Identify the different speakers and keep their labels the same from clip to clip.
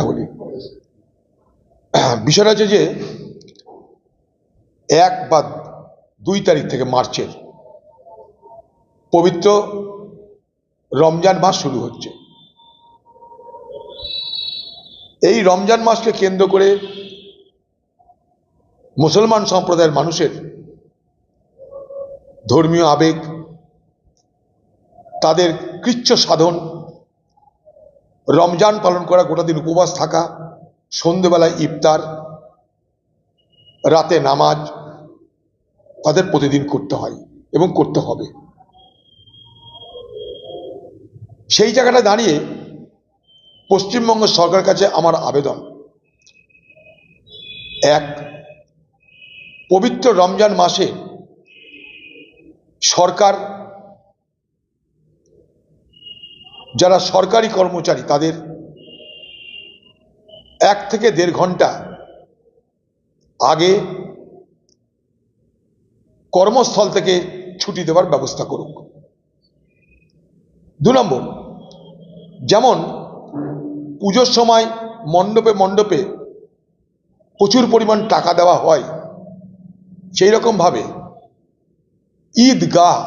Speaker 1: কথা বলি। বিষয়টা হচ্ছে যে 1 বা 2 তারিখ থেকে মার্চের পবিত্র রমজান মাস শুরু হচ্ছে। এই রমজান মাসকে কেন্দ্র করে মুসলমান সম্প্রদায়ের মানুষের ধর্মীয় আবেগ, তাদের কৃচ্ছ সাধন, রমজান পালন করা, গোটা দিন উপবাস থাকা, সন্ধ্যেবেলায় ইফতার, রাতে নামাজ তাদের প্রতিদিন করতে হয় এবং করতে হবে। সেই জায়গাটা দাঁড়িয়ে পশ্চিমবঙ্গ সরকারের কাছে আমার আবেদন, এক, পবিত্র রমজান মাসে সরকার, যারা সরকারি কর্মচারী তাদের 1 থেকে 1.5 ঘন্টা আগে কর্মস্থল থেকে ছুটি দেওয়ার ব্যবস্থা করুক। 2 নম্বর, যেমন পুজোর সময় মণ্ডপে মণ্ডপে প্রচুর পরিমাণ টাকা দেওয়া হয়, সেই রকমভাবে ঈদগাহ,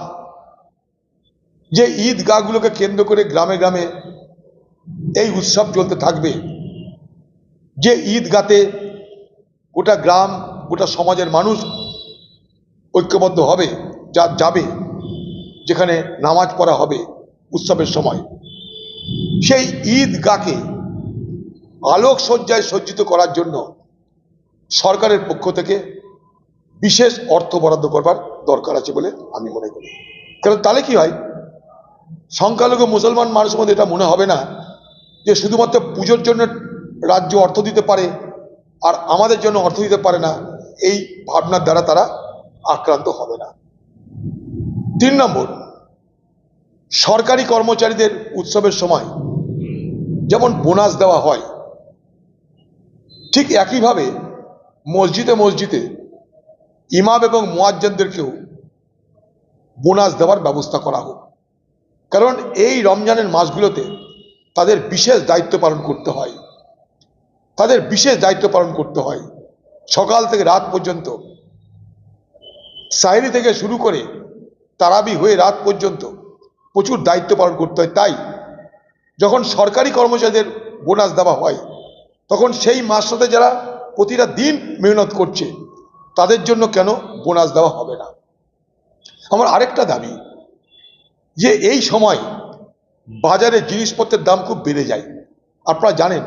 Speaker 1: যে ঈদগাহগুলোকে কেন্দ্র করে গ্রামে গ্রামে এই উৎসব চলতে থাকবে, যে ঈদগাতে গোটা গ্রাম, গোটা সমাজের মানুষ ঐক্যবদ্ধ হবে, যাবে, যেখানে নামাজ পড়া হবে উৎসবের সময়, সেই ঈদগাহকে আলোকসজ্জায় সজ্জিত করার জন্য সরকারের পক্ষ থেকে বিশেষ অর্থ বরাদ্দ করবার দরকার আছে বলে আমি মনে করি। কারণ তাহলে কি হয়, সংখ্যালঘু মুসলমান মানুষের মধ্যে এটা মনে হবে না যে শুধুমাত্র পুজোর জন্য রাজ্য অর্থ দিতে পারে আর আমাদের জন্য অর্থ দিতে পারে না, এই ভাবনার দ্বারা তারা আক্রান্ত হবে না। 3 নম্বর, সরকারি কর্মচারীদের উৎসবের সময় যেমন বোনাস দেওয়া হয়, ঠিক একইভাবে মসজিদে মসজিদে ইমাম এবং মুয়াজ্জিনদেরকেও বোনাস দেওয়ার ব্যবস্থা করা হোক। কারণ এই রমজানের মাসগুলোতে তাদের বিশেষ দায়িত্ব পালন করতে হয়, তাদের বিশেষ দায়িত্ব পালন করতে হয়। সকাল থেকে রাত পর্যন্ত, সাহরি থেকে শুরু করে তারাবি হয়ে রাত পর্যন্ত প্রচুর দায়িত্ব পালন করতে হয়। তাই যখন সরকারি কর্মচারীদের বোনাস দেওয়া হয়, তখন সেই মাসটাতে যারা প্রতিটা দিন মেহনত করছে তাদের জন্য কেন বোনাস দেওয়া হবে না? আমার আরেকটা দাবি, যে এই সময় বাজারে জিনিসপত্রের দাম খুব বেড়ে যায়। আপনারা জানেন